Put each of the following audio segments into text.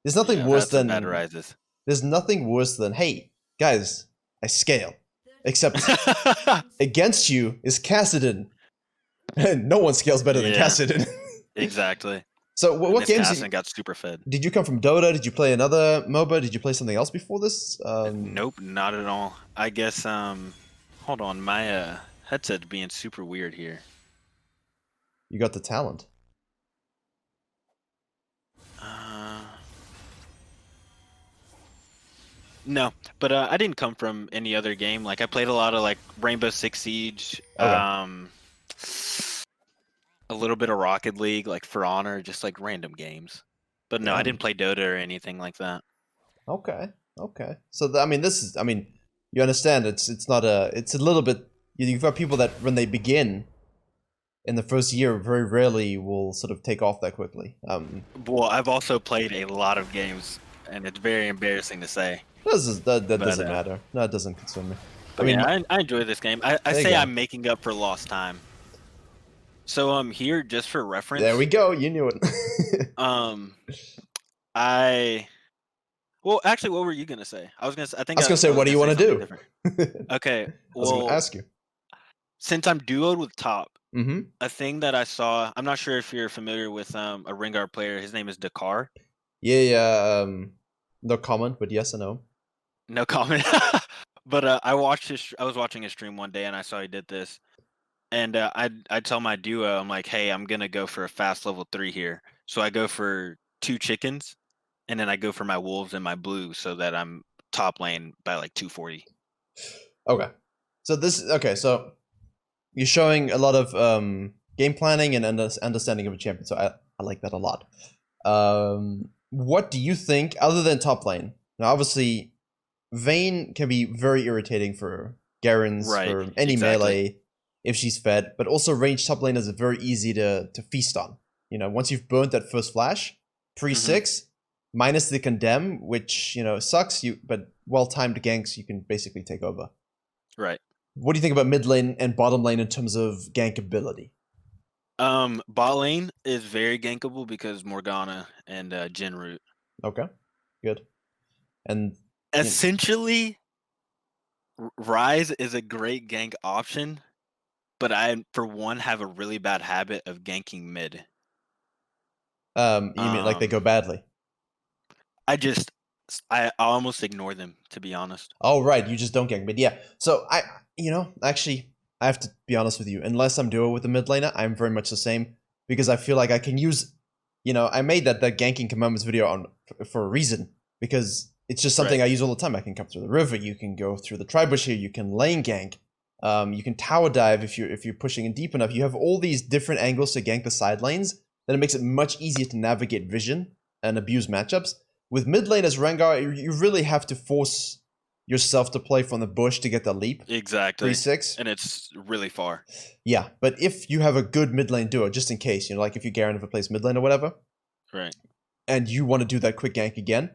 There's nothing Yeah, worse that's some than bad rises. there's nothing worse than, hey, guys, I scale. Except against you is Kassadin. And no one scales better than Yeah, Kassadin. exactly. So And what this games casting got super fed. did you come from? Dota? Did you play another MOBA? Did you play something else before this? Nope, not at all. I guess hold on, my headset's being super weird here. You got the talent. No, but I didn't come from any other game. Like I played a lot of like Rainbow Six Siege, Okay. a little bit of Rocket League, like For Honor, just like random games. But no, I Damn. didn't play Dota or anything like that. Okay. Okay. So I mean, this is. I mean, you understand? It's not a. It's a little bit. You've got people that when they begin in the first year, very rarely will sort of take off that quickly. Well, I've also played a lot of games, and it's very embarrassing to say. That But doesn't matter. No, it doesn't concern me. I but mean, yeah, I enjoy this game. I there you say go. I'm making up for lost time. So here, just for reference. There we go. You knew it. Well, actually, what were you gonna say? I was gonna say, what do you want to do? Different. Okay, I was gonna well, ask you. since I'm duoed with Top, Mm-hmm. a thing that I saw, I'm not sure if you're familiar with a Rengar player. His name is Dakar. Yeah. No comment, but yes and no. No comment. But I was watching his stream one day, and I saw he did this. And I tell my duo, I'm like, hey, I'm gonna go for a fast level 3 here. So I go for 2 chickens, and then I go for my wolves and my blue, so that I'm top lane by like 240. Okay. So you're showing a lot of game planning and understanding of a champion. So I like that a lot. What do you think, other than top lane? Now, obviously, Vayne can be very irritating for Garen's, for any melee if she's fed, but also range top laners are very easy to feast on. You know, once you've burnt that first flash, 3-6, minus the condemn, which, you know, sucks, but well-timed ganks you can basically take over. Right. What do you think about mid lane and bottom lane in terms of gank ability? Bot lane is very gankable because Morgana and Jhin root. Okay, good. And essentially, Ryze is a great gank option, but I, for one, have a really bad habit of ganking mid. You mean like they go badly? I almost ignore them, to be honest. Oh, right, you just don't gank mid. Yeah. So actually, I have to be honest with you. Unless I'm duo with the mid laner, I'm very much the same because I feel like I can use. I made that ganking commandments video for a reason because it's just something I use all the time. I can come through the river. You can go through the tri-bush here. You can lane gank. You can tower dive if you're pushing in deep enough. You have all these different angles to gank the side lanes. Then it makes it much easier to navigate vision and abuse matchups. With mid lane as Rengar, you really have to force yourself to play from the bush to get the leap. Exactly. 3-6. And it's really far. Yeah, but if you have a good mid lane duo, just in case, like if you Garen ever plays mid lane or whatever. Right. And you want to do that quick gank again,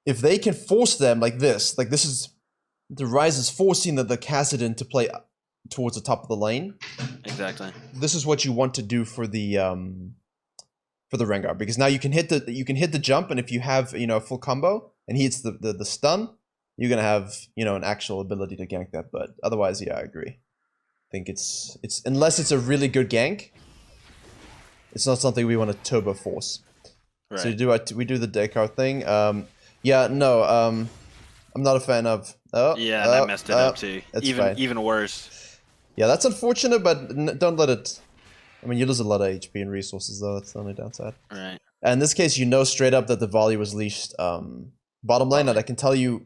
if they can force them like this is the Ryze is forcing the Kassadin to play towards the top of the lane. Exactly. This is what you want to do for the Rengar, because now you can hit the jump, and if you have a full combo and he hits the stun, you're gonna have an actual ability to gank that. But otherwise, yeah, I agree. I think it's unless it's a really good gank, it's not something we want to turbo force. Right. So we do the Descartes thing. Yeah, no, I'm not a fan of. Yeah, that messed it up too. Even worse. Yeah, that's unfortunate, but don't let it. I mean, you lose a lot of HP and resources, though. That's the only downside. Right. And in this case, straight up that the volley was leashed bottom lane, and I can tell you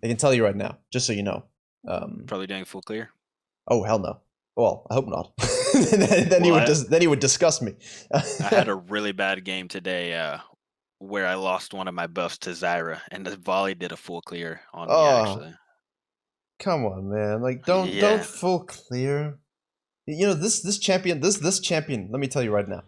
right now, just so you know. Probably doing full clear. Oh hell no! Well, I hope not. then he would disgust me. I had a really bad game today where I lost one of my buffs to Zyra, and the volley did a full clear on me. Actually, come on, man! Like, don't full clear. This champion. Let me tell you right now.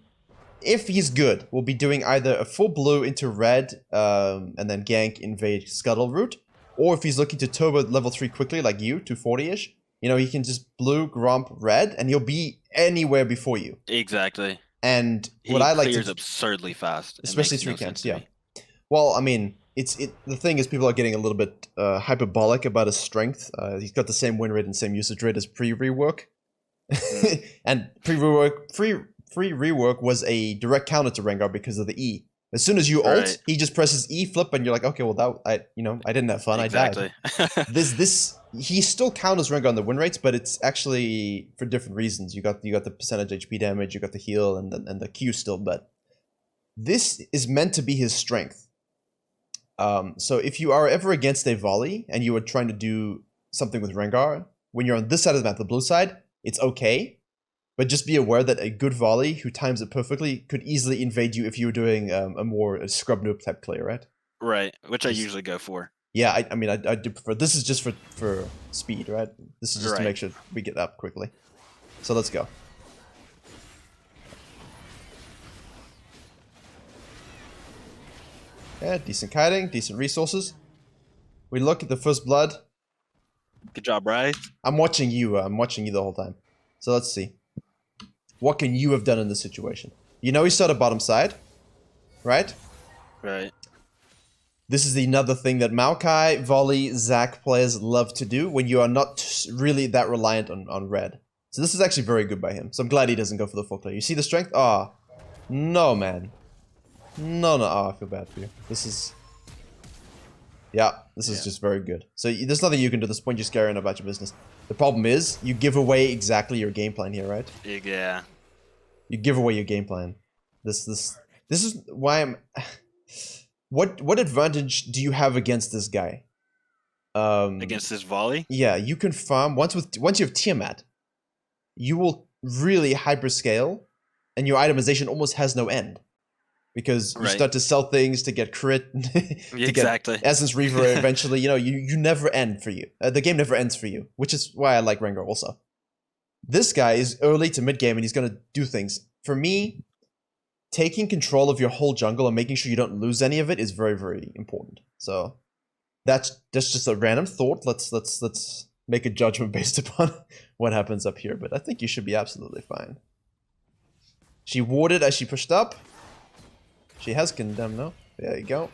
If he's good, we'll be doing either a full blue into red, and then gank, invade, scuttle route, or if he's looking to turbo level 3 quickly, like you, 240-ish, he can just blue, gromp, red, and he'll be anywhere before you. Exactly. And what He I like to clears absurdly fast. It especially makes 3 no camps, sense to yeah. me. Well, I mean, the thing is, people are getting a little bit hyperbolic about his strength. He's got the same win rate and same usage rate as pre-rework, and free rework was a direct counter to Rengar because of the E. As soon as you ult, Right. he just presses E flip, and you're like, okay, well I didn't have fun, Exactly. I died. He still counters Rengar on the win rates, but it's actually for different reasons. You got the percentage HP damage, you got the heal, and the Q still, but this is meant to be his strength. So if you are ever against a volley and you are trying to do something with Rengar, when you're on this side of the map, the blue side, it's okay. But just be aware that a good volley who times it perfectly could easily invade you if you were doing a more scrub noob type clear, right? Right, which I usually go for. Yeah, I mean, I do prefer. This is just for speed, right? This is just to make sure we get up quickly. So let's go. Yeah, decent kiting, decent resources. We look at the first blood. Good job, Bryce. I'm watching you the whole time. So let's see. What can you have done in this situation? You know he started bottom side, right? Right. This is another thing that Maokai, Volley, Zac players love to do when you are not really that reliant on red. So this is actually very good by him. So I'm glad he doesn't go for the full clear. You see the strength? Ah, oh, no, man. No. Oh, I feel bad for you. This is... Yeah, this is just very good. So there's nothing you can do at this point. You're scaring about your business. The problem is, you give away exactly your game plan here, right? Yeah. You give away your game plan. This is why I'm... What advantage do you have against this guy? Against this volley? Yeah, you can farm... Once you have Tiamat, you will really hyperscale, and your itemization almost has no end. Because you start to sell things to get crit, to get Essence Reaver eventually. You know, you never end for you. The game never ends for you, which is why I like Rengar also. This guy is early to mid game and he's going to do things. For me, taking control of your whole jungle and making sure you don't lose any of it is very, very important. So that's just a random thought. Let's make a judgment based upon what happens up here. But I think you should be absolutely fine. She warded as she pushed up. She has condemned, no? There you go.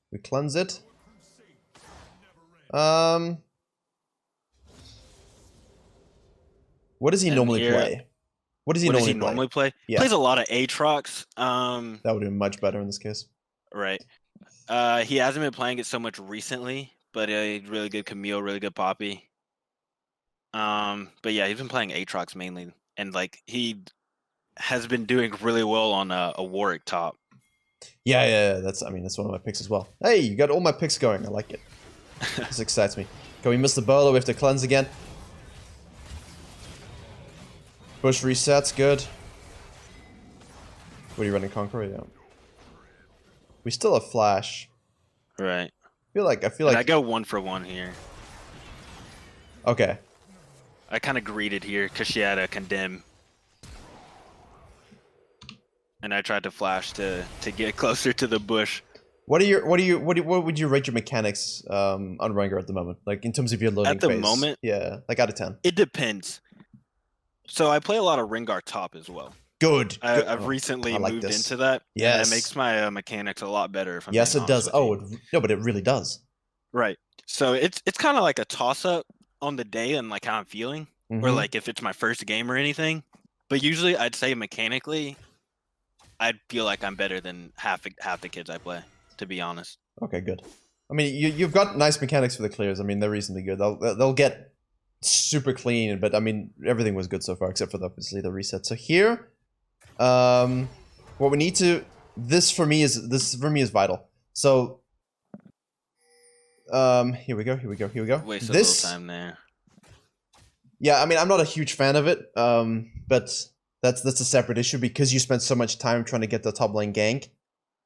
We cleanse it. What does he normally play? What does he normally play? Yeah. Plays a lot of Aatrox. That would be much better in this case. Right. He hasn't been playing it so much recently, but really good Camille, really good Poppy. But yeah, he's been playing Aatrox mainly, and like he has been doing really well on a Warwick top. Yeah, that's one of my picks as well. Hey, you got all my picks going. I like it. This excites me. Can we miss the bowler? We have to cleanse again. Bush resets, good. What are you running, Conqueror? Yeah. We still have Flash. Right. I feel like I go 1 for 1 here. Okay. I kind of greeted here because she had a condemn. And I tried to flash to get closer to the bush. What would you rate your mechanics on Rengar at the moment? Like in terms of your loading phase? At the moment? Yeah, like out of 10. It depends. So I play a lot of Rengar top as well. Good. I've recently moved into that. Yes. And it makes my mechanics a lot better. If I'm yes, it does. Oh, no, but it really does. Right. So it's kind of like a toss-up on the day and like how I'm feeling. Or like if it's my first game or anything. But usually I'd say mechanically, I'd feel like I'm better than half the kids I play, to be honest. Okay, good. I mean, you've got nice mechanics for the clears. I mean, they're reasonably good. They'll get super clean, but I mean, everything was good so far except for obviously the reset. So here, what we need to this for me is vital. So, here we go. Waste a little time there. Yeah, I mean, I'm not a huge fan of it, but that's a separate issue because you spent so much time trying to get the top lane gank.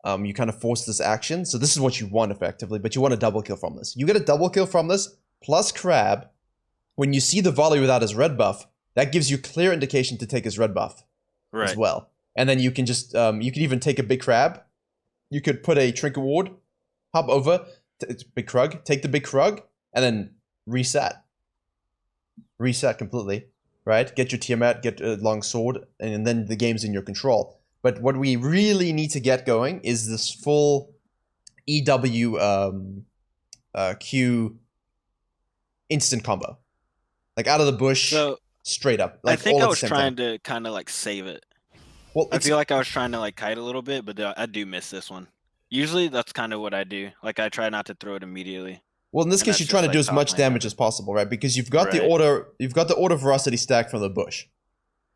You kind of force this action. So this is what you want effectively, but you want a double kill from this. You get a double kill from this plus Crab. When you see the volley without his red buff, that gives you clear indication to take his red buff as well. And then you can just, you can even take a big Crab. You could put a Trinket Ward, hop over, big Krug, take the big Krug, and then reset. Reset completely. right? Get your Tiamat, get a long sword, and then the game's in your control. But what we really need to get going is this full EW Q instant combo. Like out of the bush, So straight up. Like I think all I at the was same trying time. to kind of like save it. Well, I feel like I was trying to like kite a little bit, but I do miss this one. Usually that's kind of what I do. Like I try not to throw it immediately. well, in this And case, that's you're trying just, to like, do as top much my damage habit. as possible, right? Because you've got the Right. order velocity stack from the bush.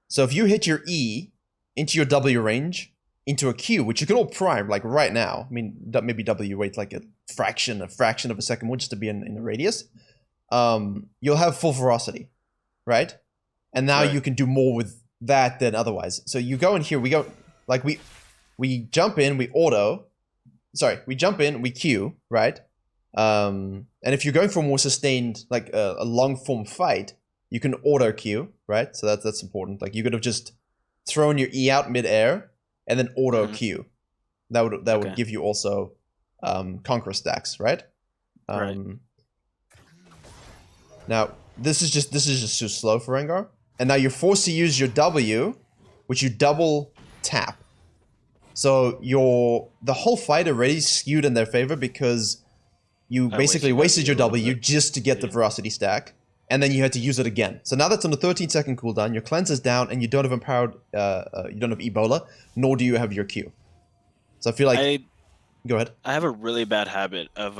So if you hit your E into your W range, into a Q, which you can all prime like right now. I mean, maybe W wait like a fraction of a second more just to be in the radius. You'll have full ferocity, right? And now Right. you can do more with that than otherwise. So you go in here, we go like we jump in, we auto. Sorry, we jump in, we Q, right? And if you're going for a more sustained, like a long form fight, you can auto Q, right? So that's important. Like you could have just thrown your E out mid-air and then auto Q. That would give you also conqueror stacks, right? Right. Now this is just too slow for Rengar, and now you're forced to use your W, which you double tap. So the whole fight already skewed in their favor because you basically wasted your W just to get the ferocity stack, and then you had to use it again. So now that's on a 13-second cooldown. Your cleanse is down, and you don't have empowered. You don't have Ebola, nor do you have your Q. So I feel like. Go ahead. I have a really bad habit of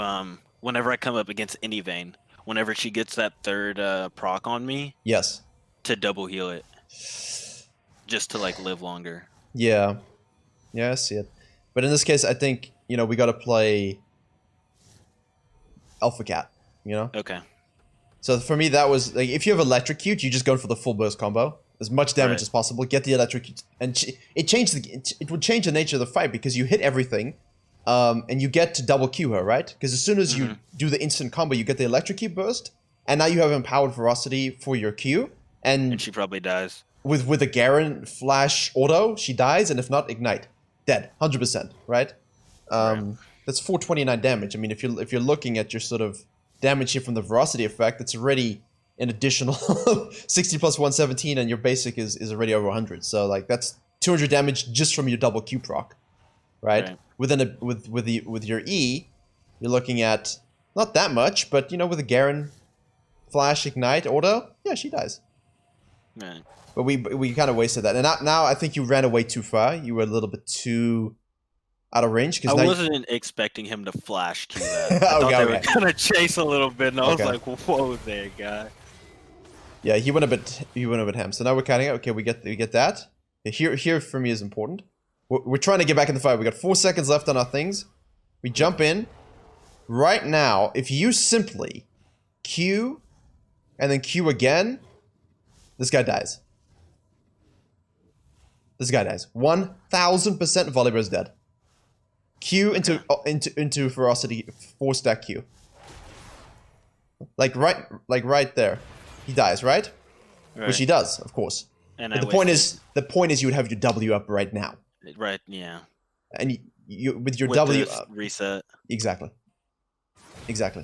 whenever I come up against any vein, whenever she gets that third proc on me, Yes. to double heal it, just to like live longer. Yeah. Yeah, I see it. But in this case, I think, we got to play Alpha Cat, Okay. So for me, that was, like, if you have Electrocute, you just go for the full burst combo. As much damage as possible, get the Electrocute. And it would change the nature of the fight because you hit everything, and you get to double Q her, right? Because as soon as you do the instant combo, you get the Electrocute burst, and now you have empowered ferocity for your Q. And she probably dies. With a Garen flash auto, she dies, and if not, ignite. Dead. 100%, right? That's 429 damage. I mean, if you're looking at your sort of damage here from the ferocity effect, it's already an additional 60 plus 117, and your basic is already over 100. So like that's 200 damage just from your double Q proc, right? With your E, you're looking at not that much, but with a Garen flash ignite auto, yeah, she dies. Right. But we kind of wasted that, and now I think you ran away too far. You were a little bit too out of range. I wasn't expecting him to flash Q that. I thought they were gonna chase a little bit, and I was like, "Whoa, there, guy." Yeah, he went a bit ham. So now we're cutting it. Okay, we get that. Here for me is important. We're trying to get back in the fight. We got 4 seconds left on our things. We jump in. Right now, if you simply Q and then Q again, this guy dies. This guy dies. 1000% Volibear is dead. Q into ferocity 4-stack Q. Like right there. He dies, right? Which he does, of course. And but the point is you would have your W up right now. Right, yeah. And you with your W up, reset. Exactly.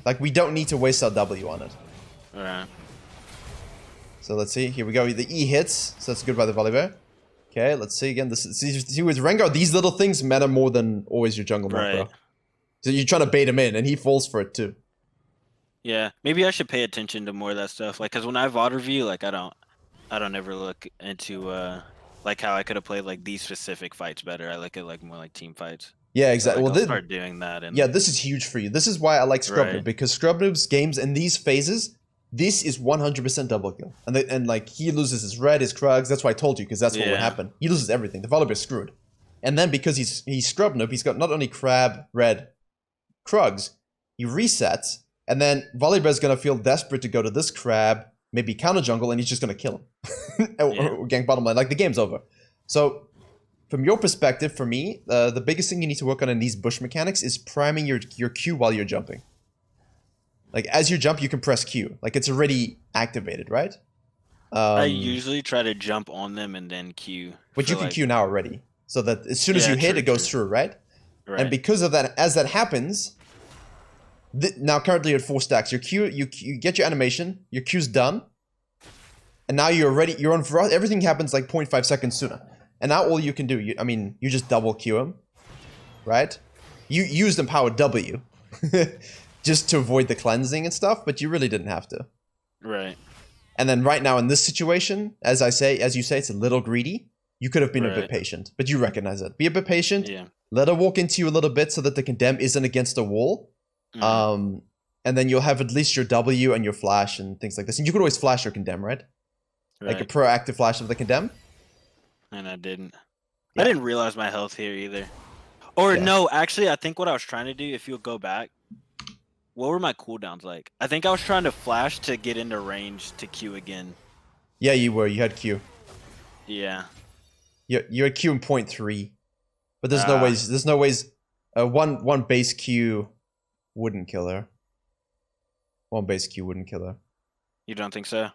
Like we don't need to waste our W on it. Alright. So let's see. Here we go. The E hits, so that's good by the Volibear. Okay, let's see again. See with Rengar, these little things matter more than always your jungle macro. So you're trying to bait him in, and he falls for it too. Yeah, maybe I should pay attention to more of that stuff. Like, cause when I VOD review, like I don't ever look into like how I could have played like these specific fights better. I look at like more like team fights. Yeah, exactly. So, like, I'll start doing that. And yeah, this is huge for you. This is why I like Scrub Noob, because Scrub Noob's games in these phases, this is 100% double kill. And like he loses his red, his Krugs. That's why I told you, because that's what would happen. He loses everything. The Volibear's screwed. And then because he's Scrub Noob, he's got not only Crab, red, Krugs, he resets, and then Volibear's gonna feel desperate to go to this Crab, maybe counter jungle, and he's just gonna kill him. or gank bottom lane. Like the game's over. So from your perspective, for me, the biggest thing you need to work on in these bush mechanics is priming your Q while you're jumping. Like, as you jump, you can press Q. Like, it's already activated, right? I usually try to jump on them and then Q. But you can Q now already. So that as soon as you hit, it goes through, right? And because of that, as that happens, now currently you're at 4 stacks. Your Q, you get your animation, your Q's done. and now you're on everything happens like 0.5 seconds sooner. And now all you can do, you just double Q him, right? You used empowered W just to avoid the cleansing and stuff, but you really didn't have to. Right. And then right now in this situation, as you say, it's a little greedy. You could have been a bit patient, but you recognize it. Be a bit patient. Yeah. Let her walk into you a little bit so that the condemn isn't against a wall. And then you'll have at least your W and your flash and things like this. And you could always flash your condemn, right? Like a proactive flash of the condemn. And I didn't. Yeah. I didn't realize my health here either. Or no, actually, I think what I was trying to do, if you'll go back, what were my cooldowns like? I think I was trying to flash to get into range to Q again. Yeah, you were. You had Q. Yeah. You had Q in 0.3. But there's no ways. There's no ways. One base Q wouldn't kill her. One base Q wouldn't kill her. You don't think so?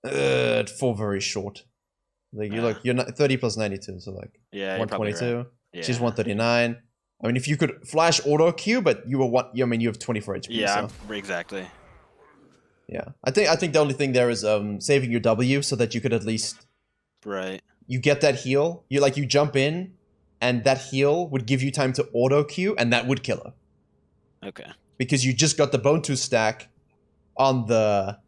It'd fall very short. Like you're not 30 plus 92, so like 122. Right. Yeah. She's 139. I mean, if you could flash auto Q, but you were I mean, you have 24 HP. Yeah, so. Exactly. Yeah, I think the only thing there is saving your W so that you could at least you get that heal. You jump in, and that heal would give you time to auto Q, and that would kill her. Okay. Because you just got the bone 2 stack on the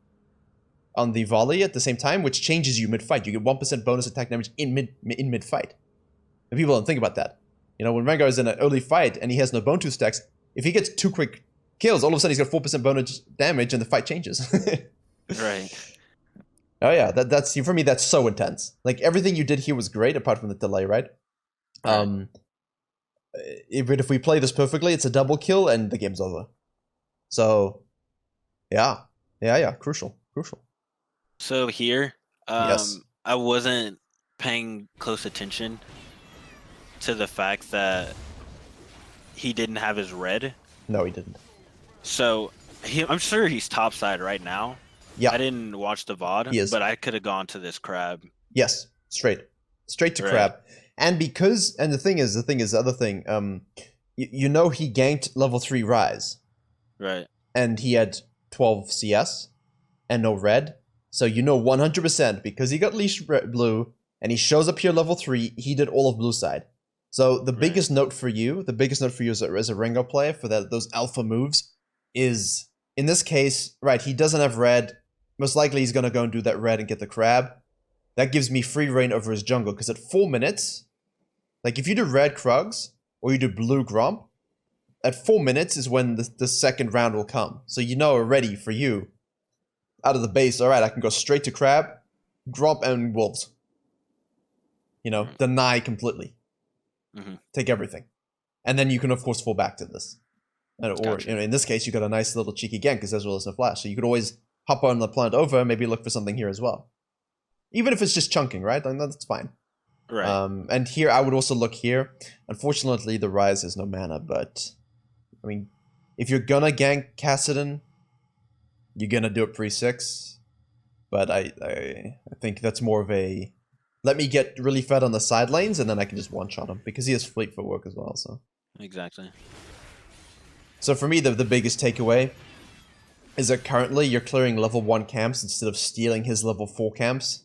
volley at the same time, which changes you mid-fight. You get 1% bonus attack damage in mid-fight. And people don't think about that. You know, when Rengar is in an early fight and he has no bone 2 stacks, if he gets 2 quick kills, all of a sudden he's got 4% bonus damage and the fight changes. Right. Oh yeah, that's for me, that's so intense. Like, everything you did here was great, apart from the delay, right? If we play this perfectly, it's a double kill and the game's over. So, yeah. Crucial. So here, yes. I wasn't paying close attention to the fact that he didn't have his red. No, he didn't. So I'm sure he's topside right now. Yeah. I didn't watch the VOD, but I could have gone to this crab. Yes, straight to crab. And the thing is, the other thing, you know, he ganked level 3 Rise. Right. And he had 12 CS and no red. So you know 100% because he got leash blue and he shows up here level 3, he did all of blue side. So the biggest note for you as a Rengar player for those alpha moves is, in this case, right, he doesn't have red. Most likely he's going to go and do that red and get the crab. That gives me free reign over his jungle, because at 4 minutes, like if you do red Krugs or you do blue Gromp, at 4 minutes is when the second round will come. So you know already for you, out of the base, all right, I can go straight to crab, Gromp, and wolves. You know, deny completely. Take everything. And then you can, of course, fall back to this. Or, you know, in this case, you got a nice little cheeky gank because as well as no flash. So you could always hop on the plant over, maybe look for something here as well. Even if it's just chunking, right? Then that's fine. Right. And here, I would also look here. Unfortunately, the Rise has no mana, but I mean, if you're gonna gank Kassadin, you're gonna do it pre-6. But I think that's more of a, let me get really fed on the side lanes, and then I can just one-shot him, because he has fleet footwork as well, so. Exactly. So for me, the biggest takeaway is that currently you're clearing level 1 camps instead of stealing his level 4 camps.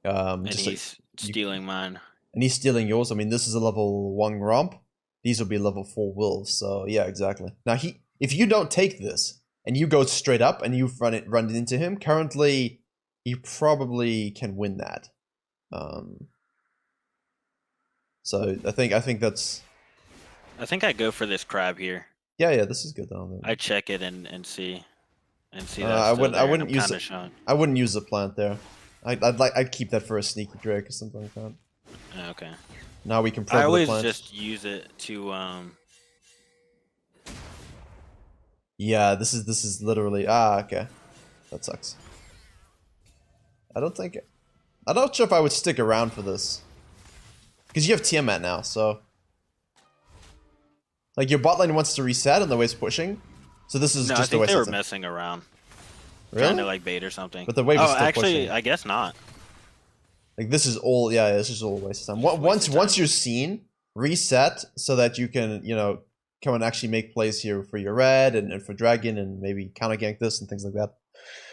And he's stealing mine. And he's stealing yours. I mean, this is a level 1 Gromp. These will be level 4 Wolves. So yeah, exactly. Now if you don't take this and you go straight up and you run into him, currently he probably can win that. So I think that's. I think I go for this crab here. Yeah, this is good though. I check it and see that. I wouldn't use it. I wouldn't use the plant there. I'd keep that for a sneaky drake or something like that. Okay. Now we can probe I always the plant. just use it to Yeah, this is literally okay. That sucks. I'm not sure if I would stick around for this. Because you have Tiamat now, so like your bot lane wants to reset and the way's pushing. So this is just a waste of time. I think they were messing around. Really? Trying to like bait or something. But the wave is still actually, pushing. I guess not. Like this is all this is all a waste of time. Once you're seen, reset so that you can, you know, come and actually make plays here for your red and for dragon and maybe counter gank this and things like that.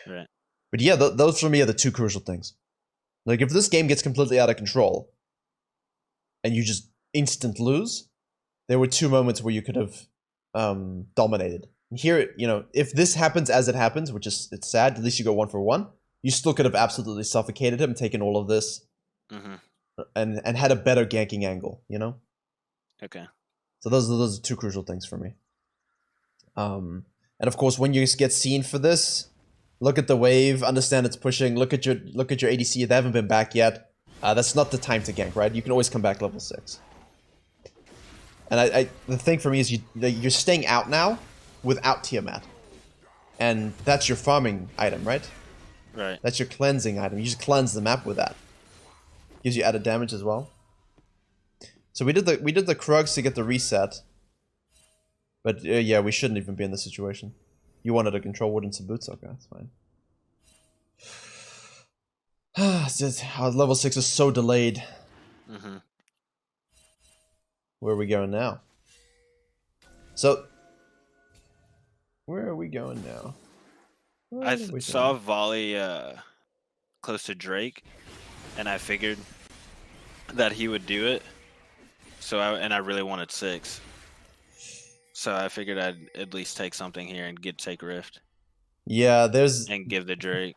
Right. But yeah, those for me are the two crucial things. Like, if this game gets completely out of control, and you just instant lose, there were 2 moments where you could have dominated. Here, you know, if this happens as it happens, which is, it's sad, at least you go 1 for 1, you still could have absolutely suffocated him, taken all of this, and had a better ganking angle, you know? Okay. So those are 2 crucial things for me. And of course, when you get seen for this, look at the wave, understand it's pushing, look at your ADC, they haven't been back yet. That's not the time to gank, right? You can always come back level 6. And the thing for me is you're staying out now without Tiamat. And that's your farming item, right? Right. That's your cleansing item. You just cleanse the map with that. Gives you added damage as well. So we did the Krugs to get the reset. But yeah, we shouldn't even be in this situation. You wanted to control Wood and some boots, okay, that's fine. Level 6 is so delayed. Where are we going now? So, where are we going now? I saw Volley close to Drake, and I figured that he would do it. So I really wanted 6. So I figured I'd at least take something here and take Rift. Yeah, and give the Drake.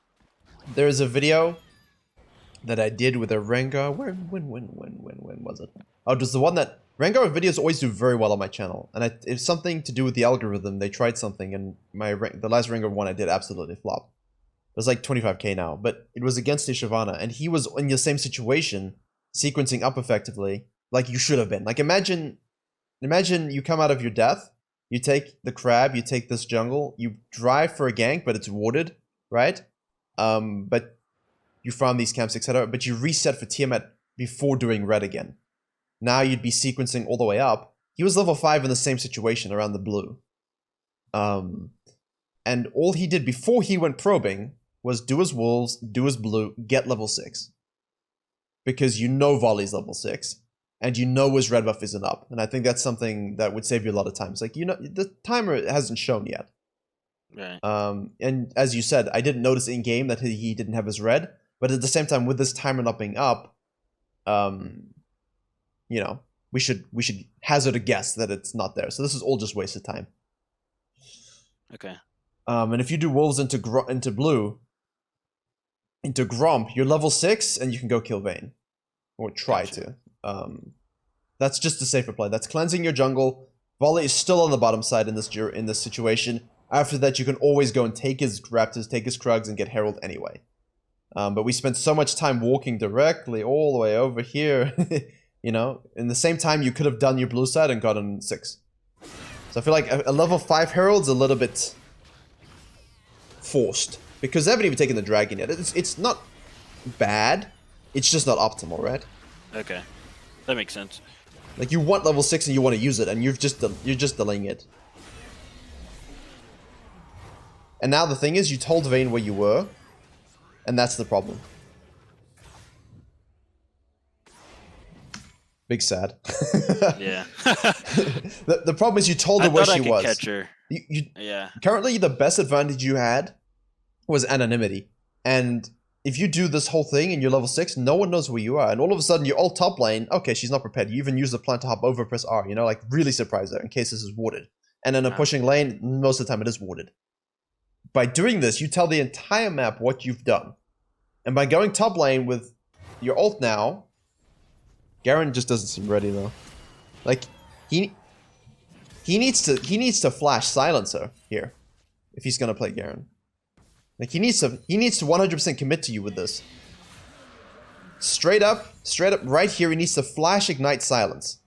There's a video that I did with a Rengar. When was it? Oh, it was the one that Rengar videos always do very well on my channel, and it's something to do with the algorithm. They tried something, and the last Rengar one I did absolutely flopped. It was like 25k now, but it was against a Shyvana, and he was in the same situation, sequencing up effectively, like you should have been. Like imagine you come out of your death, you take the crab, you take this jungle, you drive for a gank, but it's warded, right? But you farm these camps, etc. But you reset for Tiamat before doing red again. Now you'd be sequencing all the way up. He was level 5 in the same situation around the blue. And all he did before he went probing was do his wolves, do his blue, get level 6. Because you know Volley's level 6. And you know his red buff isn't up. And I think that's something that would save you a lot of time. It's like, you know, the timer hasn't shown yet. Right. And as you said, I didn't notice in game that he didn't have his red, but at the same time, with this timer not being up, you know, we should hazard a guess that it's not there. So this is all just wasted time. Okay. And if you do wolves into blue, into Gromp, you're level 6 and you can go kill Vayne, or try to. That's just a safer play. That's cleansing your jungle. Volley is still on the bottom side in this situation. After that, you can always go and take his Raptors, take his Krugs, and get Herald anyway. But we spent so much time walking directly all the way over here. You know, in the same time, you could have done your blue side and gotten 6. So I feel like a level 5 Herald's a little bit forced. Because they haven't even taken the dragon yet. It's not bad. It's just not optimal, right? Okay. That makes sense. Like, you want level 6 and you want to use it, and you're just delaying it. And now the thing is, you told Vayne where you were, and that's the problem. Big sad. Yeah. The problem is you told her where she was. Catch her. Yeah. Currently, the best advantage you had was anonymity. And if you do this whole thing and you're level 6, no one knows where you are. And all of a sudden, you're all top lane. Okay, she's not prepared. You even use the plant to hop over, press R. You know, like, really surprise her in case this is warded. And in a pushing lane, most of the time it is warded. By doing this, you tell the entire map what you've done. And by going top lane with your ult now, Garen just doesn't seem ready though. Like, he needs to flash silencer here if he's gonna play Garen. Like, he needs to 100% commit to you with this. Straight up right here, he needs to flash ignite silence,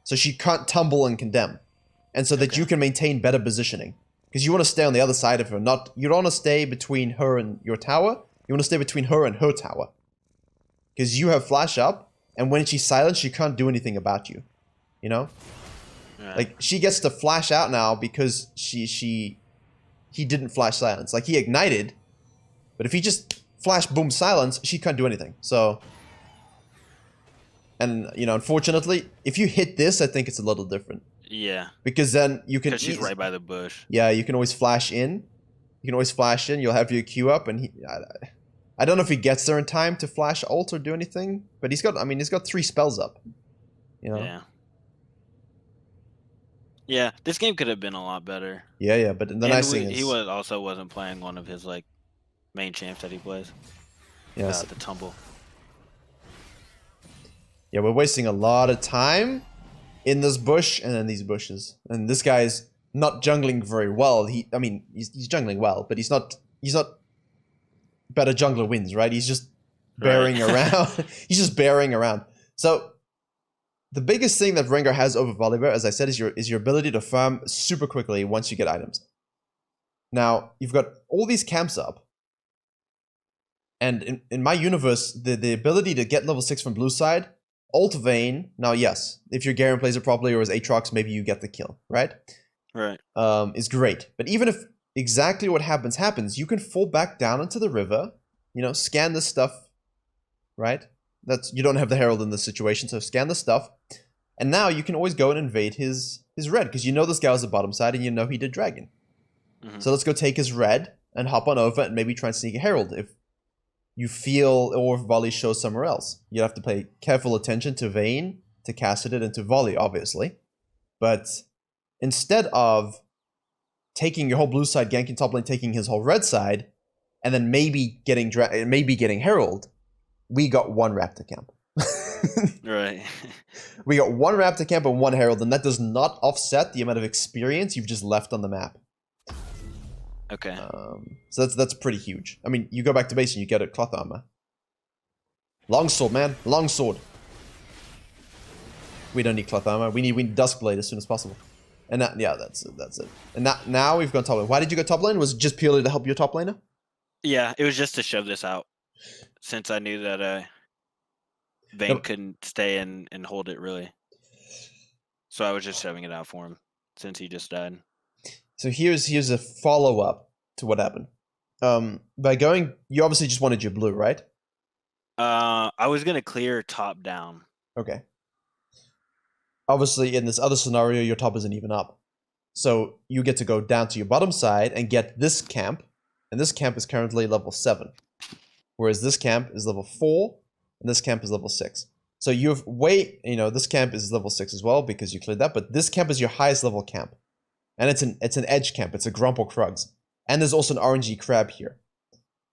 so she can't tumble and condemn, and so that you can maintain better positioning. Because you want to stay on the other side of her, you don't want to stay between her and your tower. You want to stay between her and her tower. Because you have flash up, and when she's silent, she can't do anything about you. You know? Yeah. Like, she gets to flash out now because he didn't flash silence. Like, he ignited, but if he just flash boom silence, she can't do anything. So, and, you know, unfortunately, if you hit this, I think it's a little different. Yeah. Because then you can... Because she's right by the bush. Yeah, you can always flash in. You can always flash in. You'll have your Q up, and I don't know if he gets there in time to flash ult or do anything, but he's got. I mean, he's got 3 spells up. You know. Yeah. Yeah, this game could have been a lot better. Yeah, but the nice thing is he also wasn't playing one of his like main champs that he plays. Yes. The tumble. Yeah, we're wasting a lot of time in this bush and in these bushes, and this guy's not jungling very well. I mean, he's jungling well, but he's not better jungler wins, right? He's just bearing around. He's just bearing around. So the biggest thing that Rengar has over Volibear, as I said, is your ability to farm super quickly once you get items. Now, you've got all these camps up, and in my universe, the ability to get level 6 from blue side, ult Vayne, now yes, if your Garen plays it properly or as Aatrox, maybe you get the kill, right? Right. Is great. But even if exactly what happens, you can fall back down into the river, scan this stuff, right? You don't have the Herald in this situation, so scan the stuff. And now you can always go and invade his red, because you know this guy was the bottom side and you know he did dragon. So let's go take his red and hop on over and maybe try and sneak a Herald if you feel, or if Volley shows somewhere else. You have to pay careful attention to Vayne, to Cassidid, and to Volley, obviously. But instead of taking your whole blue side, ganking top lane, taking his whole red side, and then maybe getting Herald, we got 1 Raptor camp. Right. We got 1 Raptor camp and 1 Herald, and that does not offset the amount of experience you've just left on the map. Okay. So that's pretty huge. I mean, you go back to base and you get a cloth armor. Longsword, man. Longsword. We don't need cloth armor. We need Duskblade as soon as possible. And that's it. And now we've gone top lane. Why did you go top lane? Was it just purely to help your top laner? Yeah, it was just to shove this out, since I knew that Vayne couldn't stay and hold it really. So I was just shoving it out for him since he just died. So here's a follow-up to what happened. By going, you obviously just wanted your blue, right? I was gonna clear top down. Okay. Obviously, in this other scenario, your top isn't even up. So you get to go down to your bottom side and get this camp. And this camp is currently level 7. Whereas this camp is level 4, and this camp is level 6. So you've this camp is level 6 as well because you cleared that, but this camp is your highest level camp. And it's an edge camp, it's a Grump or Krugs. And there's also an RNG crab here.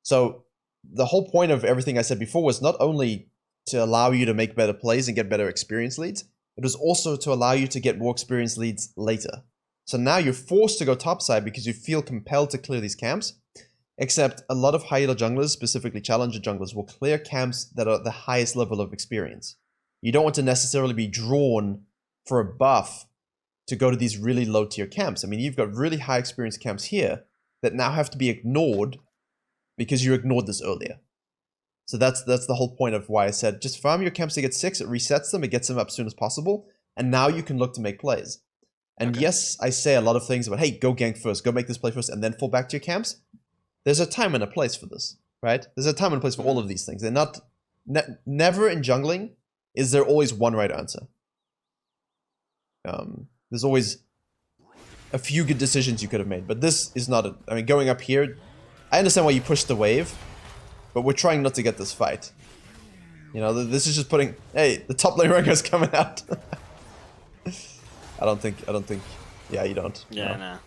So the whole point of everything I said before was not only to allow you to make better plays and get better experience leads, it was also to allow you to get more experience leads later. So now you're forced to go topside because you feel compelled to clear these camps, except a lot of high elo junglers, specifically challenger junglers, will clear camps that are the highest level of experience. You don't want to necessarily be drawn for a buff to go to these really low tier camps. I mean, you've got really high experience camps here that now have to be ignored because you ignored this earlier. So that's the whole point of why I said just farm your camps to get 6, it resets them, it gets them up as soon as possible, and now you can look to make plays. And yes, I say a lot of things about, hey, go gank first, go make this play first, and then fall back to your camps. There's a time and a place for this, right? There's a time and a place for all of these things. They're not, never in jungling is there always one right answer. There's always a few good decisions you could have made, but this is not I mean, going up here, I understand why you pushed the wave, but we're trying not to get this fight. This is just putting, hey, the top lane Rengar's coming out. I don't think, yeah, you don't. Yeah, no.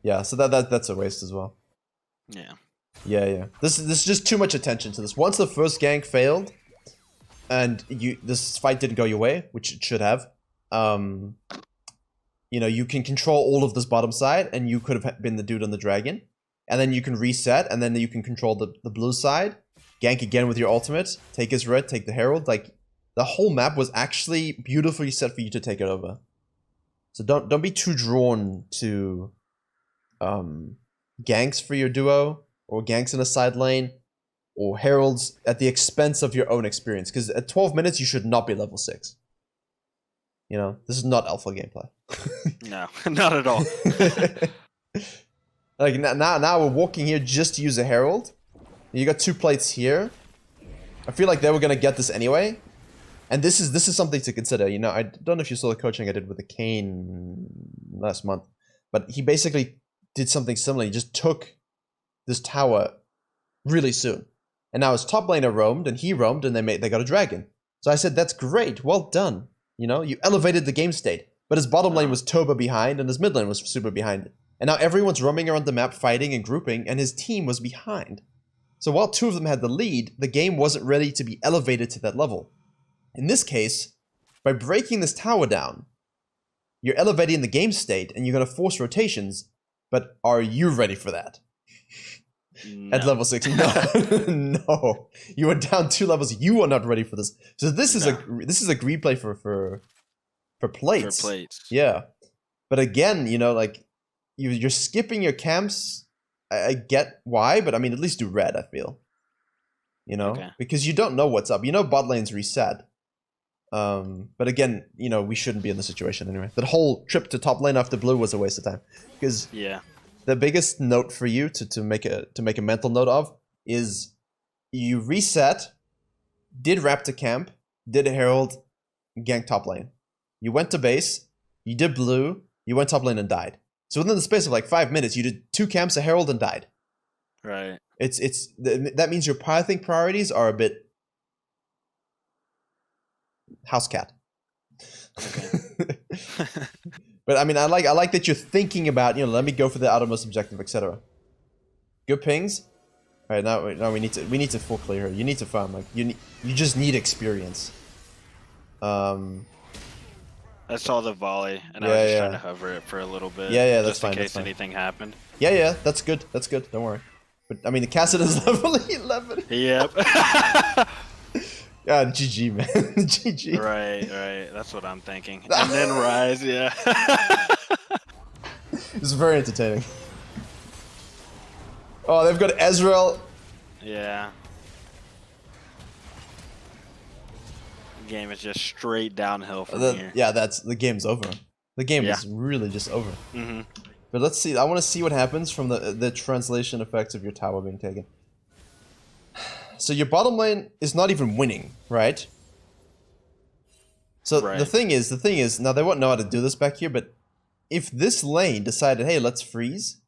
Yeah, so that's a waste as well. Yeah. Yeah. This is just too much attention to this. Once the first gank failed, and this fight didn't go your way, which it should have, you can control all of this bottom side, and you could have been the dude on the dragon, and then you can reset, and then you can control the blue side, gank again with your ultimate, take his red, take the herald. Like, the whole map was actually beautifully set for you to take it over. So don't be too drawn to ganks for your duo, or ganks in a side lane, or heralds at the expense of your own experience. Because at 12 minutes, you should not be level 6. This is not alpha gameplay. No, not at all. Like now we're walking here just to use a herald. You got 2 plates here. I feel like they were gonna get this anyway. And this is something to consider. I don't know if you saw the coaching I did with the Kane last month, but he basically did something similar. He just took this tower really soon. And now his top laner roamed, and he roamed, and they got a dragon. So I said, that's great, well done. You know, you elevated the game state. But his bottom lane was turbo behind, and his mid lane was super behind. And now everyone's roaming around the map, fighting and grouping, and his team was behind. So while two of them had the lead, the game wasn't ready to be elevated to that level. In this case, by breaking this tower down, you're elevating the game state, and you're going to force rotations. But are you ready for that? No. At level 6? No. No. You are down 2 levels. You are not ready for this. So this is a greed play for plates. For plates. Yeah. But again, you know, like you're skipping your camps. I get why, but I mean, at least do red, I feel. You know? Okay. Because you don't know what's up. You know bot lane's reset. But again, you know, we shouldn't be in this situation anyway. That whole trip to top lane after blue was a waste of time. Because the biggest note for you to make a mental note of is you reset, did Raptor camp, did a Herald, gank top lane. You went to base, you did blue, you went top lane and died. So within the space of like 5 minutes, you did 2 camps, a Herald, and died. Right. That means your pathing priorities are a bit house cat. Okay. But I mean, I like that you're thinking about, you know, let me go for the outermost objective, etc. Good pings. All right, now we need to full clear her. You need to farm, like you just need experience. I saw the volley, and I was just trying to hover it for a little bit. Yeah, that's just fine. in case anything happened. Yeah, that's good. That's good. Don't worry. But I mean, the Cassid is level 11. Yep. God, GG, man. GG. Right. That's what I'm thinking. And then Rise, yeah. It's very entertaining. Oh, they've got Ezreal. Yeah. The game is just straight downhill from here. Yeah, the game's over. The game is really just over. Mm-hmm. But let's see. I want to see what happens from the translation effects of your tower being taken. So your bottom lane is not even winning, right? So the thing is, now they won't know how to do this back here, but if this lane decided, hey, let's freeze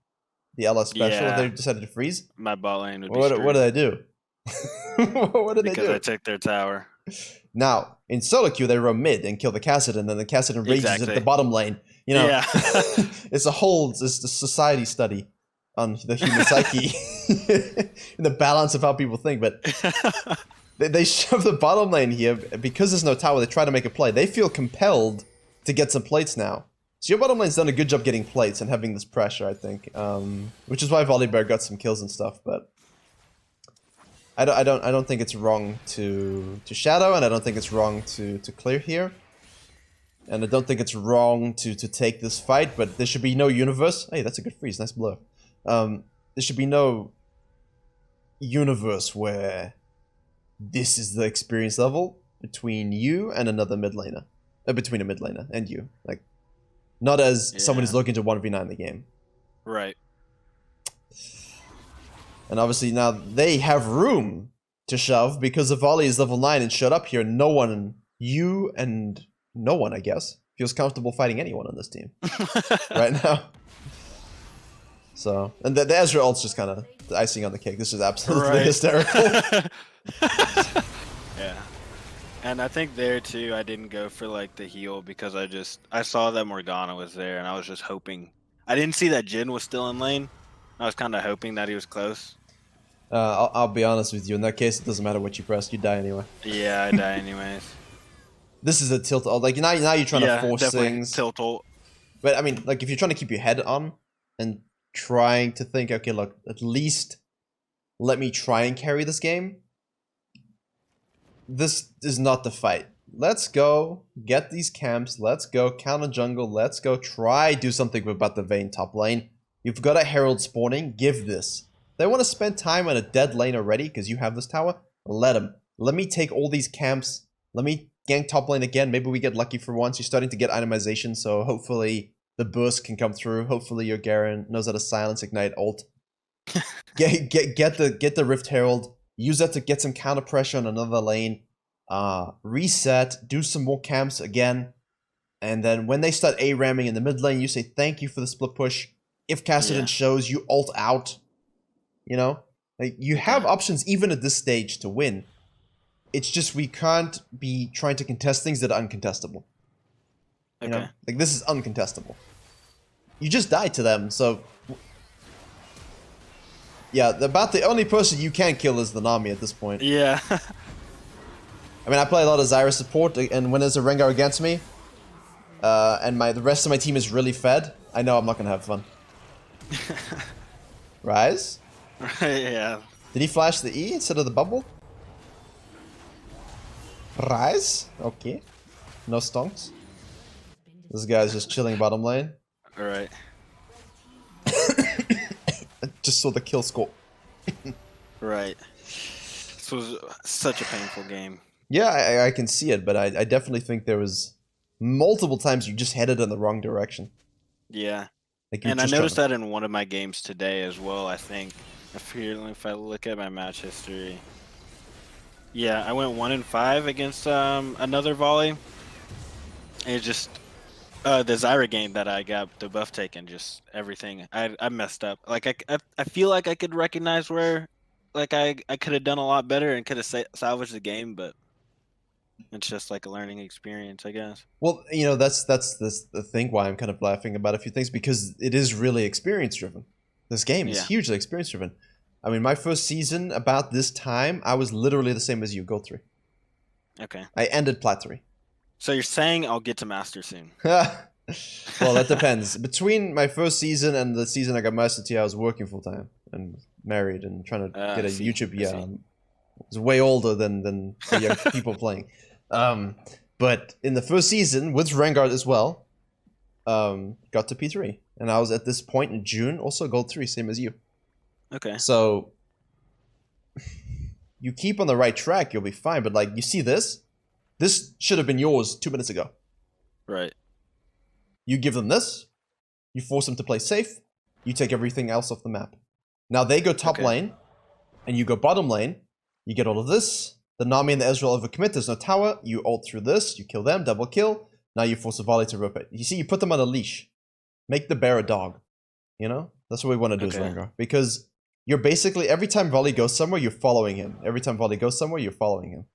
the LS special, if they decided to freeze, my bot lane would be what do they do? What do they do? Because I took their tower. Now, in solo queue, they roam mid and kill the Cassid, and then the Cassid rages at the bottom lane. You know, it's a society study on the human psyche and the balance of how people think. But they shove the bottom lane here because there's no tower. They try to make a play. They feel compelled to get some plates now. So your bottom lane's done a good job getting plates and having this pressure, I think, which is why Volibear got some kills and stuff. But I don't think it's wrong to shadow, and I don't think it's wrong to clear here. And I don't think it's wrong to take this fight, but there should be no universe. Hey, that's a good freeze. Nice blow. There should be no universe where this is the experience level between you and another mid laner. Between a mid laner and you. Like, not as someone who's looking to 1v9 the game. Right. And obviously now they have room to shove because the volley is level 9 and showed up here. No one, you and no one, I guess, feels comfortable fighting anyone on this team right now. So, and the Ezra ult's just kind of the icing on the cake. This is absolutely hysterical. Yeah. And I think there too, I didn't go for like the heal because I saw that Morgana was there and I was just hoping. I didn't see that Jhin was still in lane. I was kind of hoping that he was close. I'll be honest with you. In that case, it doesn't matter what you press. You die anyway. Yeah, I die anyways. This is a tilt ult. Like, now you're trying to force things. Tilt ult. But I mean, like, if you're trying to keep your head on and trying to think, okay, look, at least let me try and carry this game. This is not the fight. Let's go get these camps. Let's go counter jungle. Let's go try do something about the Vayne top lane. You've got a Herald spawning. Give this. They want to spend time on a dead lane already because you have this tower. Let them. Let me take all these camps. Let me gank top lane again. Maybe we get lucky for once. You're starting to get itemization, so hopefully the burst can come through. Hopefully your Garen knows how to silence ignite ult. get the Rift Herald. Use that to get some counter pressure on another lane. Reset. Do some more camps again. And then when they start A-ramming in the mid lane, you say thank you for the split push. If Kassadin shows, you ult out. You know, like you have options even at this stage to win. It's just we can't be trying to contest things that are uncontestable. You know, like this is uncontestable. You just died to them, so yeah. About the only person you can kill is the Nami at this point. Yeah. I mean, I play a lot of Zyra support, and when there's a Rengar against me, and the rest of my team is really fed, I know I'm not gonna have fun. Rise? Yeah. Did he flash the E instead of the bubble? Rise? Okay. No stonks. This guy's just chilling bottom lane. Alright. I just saw the kill score. Right. This was such a painful game. Yeah, I can see it, but I definitely think there was multiple times you just headed in the wrong direction. Yeah. Like And I noticed that in one of my games today as well, I think. If I look at my match history. Yeah, I went 1-5 against another volley. And it just the Zyra game that I got the buff taken, just everything. I messed up. Like I feel like I could recognize where like I could have done a lot better and could have salvaged the game, but it's just like a learning experience, I guess. Well, you know, that's the thing why I'm kind of laughing about a few things, because it is really experience driven. This game is hugely experience driven. I mean, my first season about this time, I was literally the same as you, Gold 3. Okay. I ended Plat 3. So you're saying I'll get to Master soon? Well, that depends. Between my first season and the season I got Master Tier, I was working full time and married and trying to get a YouTube. Yeah, I was way older than the young people playing. But in the first season with Rengar as well, got to P3, and I was at this point in June also Gold 3, same as you. Okay. So you keep on the right track, you'll be fine. But like, you see this? This should have been yours 2 minutes ago. Right. You give them this, you force them to play safe, you take everything else off the map. Now they go top lane, and you go bottom lane, you get all of this. The Nami and the Ezreal overcommit, there's no tower, you ult through this, you kill them, double kill. Now you force a volley to rotate. You see, you put them on a leash. Make the bear a dog. You know? That's what we want to do as Rengar. Because you're basically, every time volley goes somewhere, you're following him. Every time volley goes somewhere, you're following him.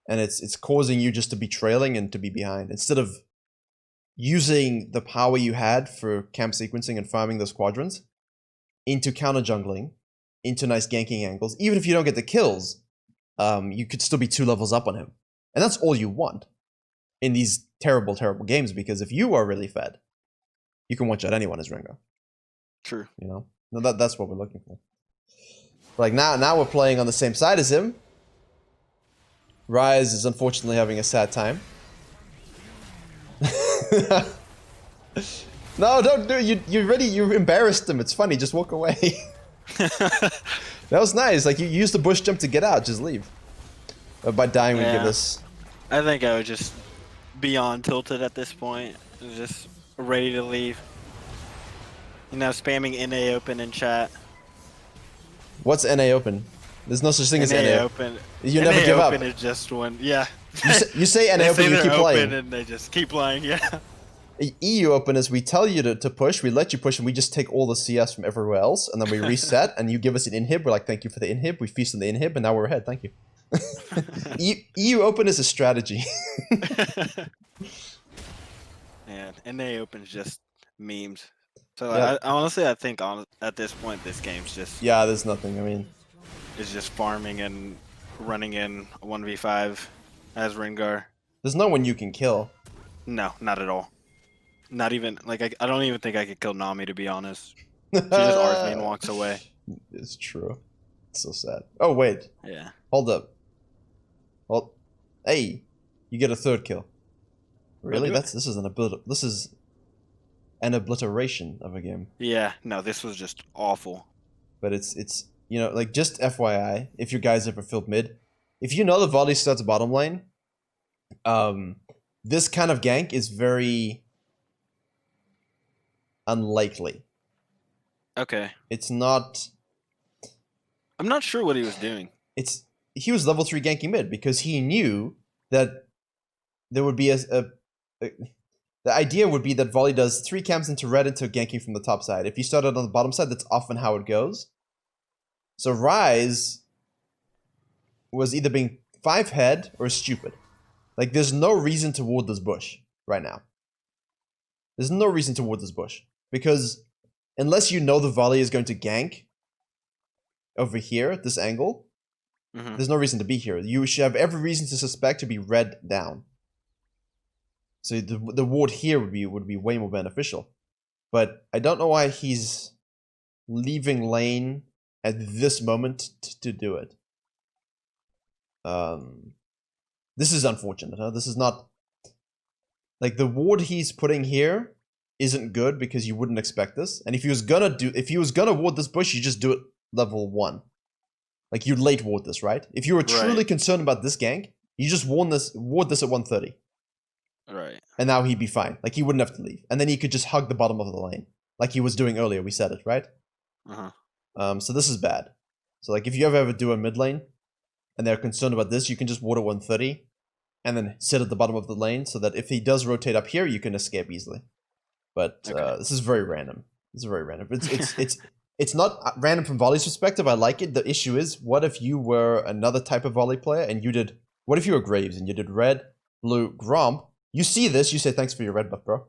And it's causing you just to be trailing and to be behind. Instead of using the power you had for camp sequencing and farming those quadrants into counter jungling, into nice ganking angles, even if you don't get the kills, you could still be 2 levels up on him. And that's all you want in these terrible, terrible games, because if you are really fed, you can one-shot anyone as Rengar. True. You know? No, that's what we're looking for. Like, now we're playing on the same side as him. Rise is unfortunately having a sad time. No, don't do it. You embarrassed him. It's funny. Just walk away. That was nice. Like, you used the bush jump to get out. Just leave. By dying, we give this. I think I would just beyond tilted at this point. Just ready to leave. You know, spamming NA open in chat. What's NA open? There's no such thing as NA open. You never give up. NA open is just when, yeah. You say NA open, you keep playing. And they just keep playing, yeah. EU open is we tell you to push, we let you push, and we just take all the CS from everywhere else, and then we reset, and you give us an inhib. We're like, thank you for the inhib. We feast on the inhib, and now we're ahead. Thank you. EU open is a strategy. Man, NA open is just memes. So yeah. Honestly, I think at this point, this game's just... Yeah, there's nothing, I mean... It's just farming and running in 1v5 as Rengar. There's no one you can kill. No, not at all. Not even, like, I don't even think I could kill Nami, to be honest. She just R's me and walks away. It's true. It's so sad. Oh, wait. Yeah. Hold up. Well, hey, you get a 3rd kill. Really? This is an obliteration of a game. Yeah, no, this was just awful. But it's you know, like, just FYI, if you guys ever filled mid, if you know the volley starts bottom lane, this kind of gank is very unlikely. Okay. It's not... I'm not sure what he was doing. He was level 3 ganking mid because he knew that there would be the idea would be that volley does 3 camps into red into ganking from the top side. If you started on the bottom side, that's often how it goes. So Rise was either being 5-head or stupid. Like, there's no reason to ward this bush right now. There's no reason to ward this bush. Because unless you know the volley is going to gank over here at this angle, there's no reason to be here. You should have every reason to suspect to be red down. So the ward here would be way more beneficial. But I don't know why he's leaving lane at this moment to do it. This is unfortunate, huh? This is not... Like, the ward he's putting here isn't good because you wouldn't expect this. And if he was gonna ward this bush, you just do it level 1. Like, you late ward this, right? If you were truly concerned about this gank, you just ward this at 130. Right. And now he'd be fine. Like, he wouldn't have to leave. And then he could just hug the bottom of the lane. Like he was doing earlier, we said it, right? So this is bad. So, like, if you ever do a mid lane, and they're concerned about this, you can just ward at 130, and then sit at the bottom of the lane, so that if he does rotate up here, you can escape easily. But this is very random. This is very random. It's not random from Volley's perspective. I like it. The issue is, what if you were another type of Volley player and you did... What if you were Graves and you did red, blue, Gromp? You see this, you say, thanks for your red buff, bro.